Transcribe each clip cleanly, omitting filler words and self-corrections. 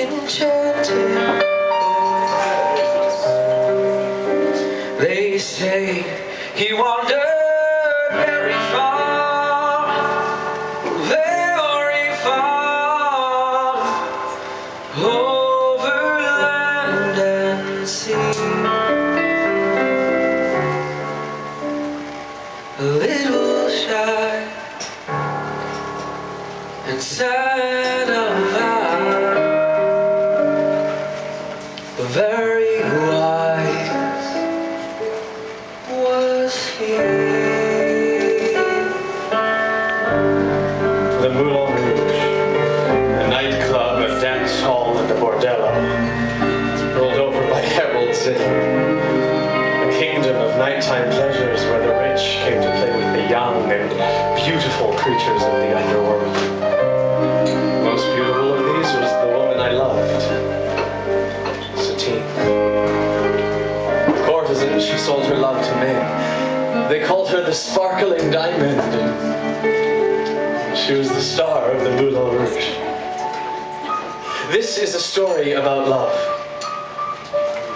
enchanted. They say he wandered very far, over land and sea. A little shy and sad of eye, very wise was he. The Monologue, a nightclub, a dance hall, and a bordello, ruled over by Harold Zidler, a kingdom of nighttime pleasures where the rich came to play with the young and beautiful creatures of the underworld. Most beautiful of these was the woman I loved, Satine. Courtesan, she sold her love to men. They called her the sparkling diamond, and she was the star of the Moulin Rouge. This is a story about love.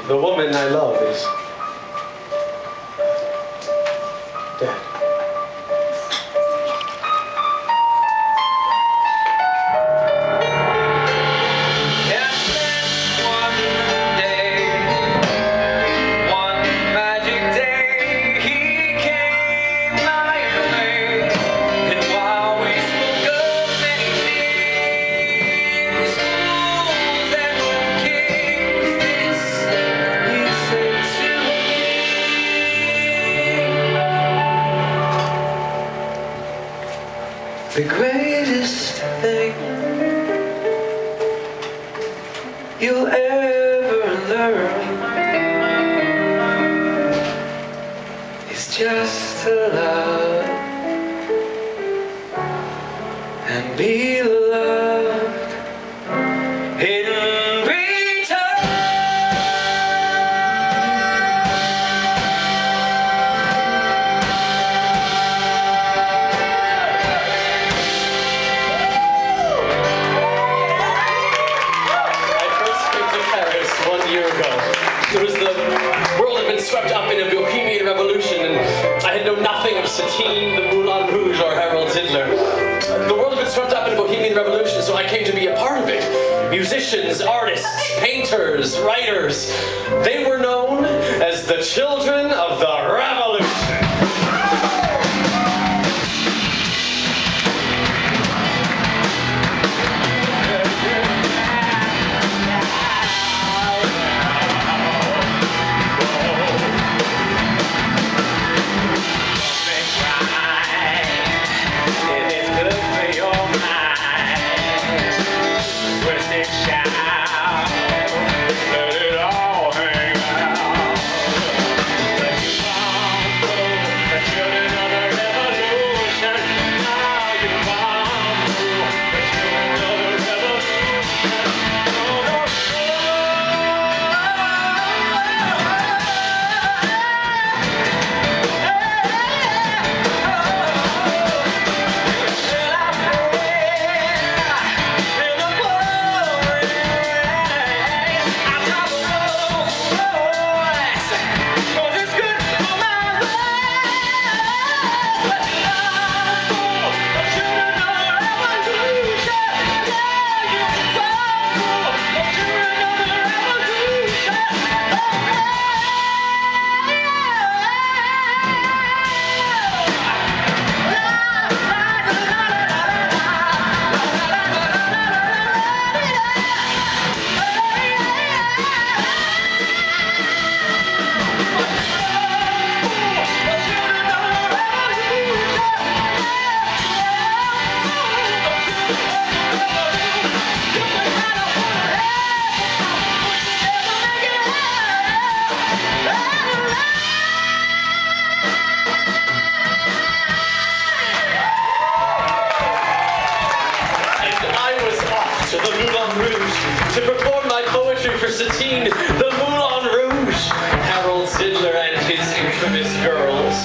The woman I love is dead. The greatest thing you'll ever learn is just to love and be loved in return. It was the world had been swept up in a Bohemian revolution, and I had known nothing of Satine, the Moulin Rouge, or Harold Zidler. The world had been swept up in a Bohemian revolution, so I came to be a part of it. Musicians, artists, painters, writers, they were known as the children of the revolution. To perform my poetry for Satine, the Moulin Rouge, Harold Zidler and his infamous girls.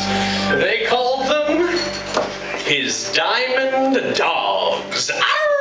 They called them his diamond dogs. Arr!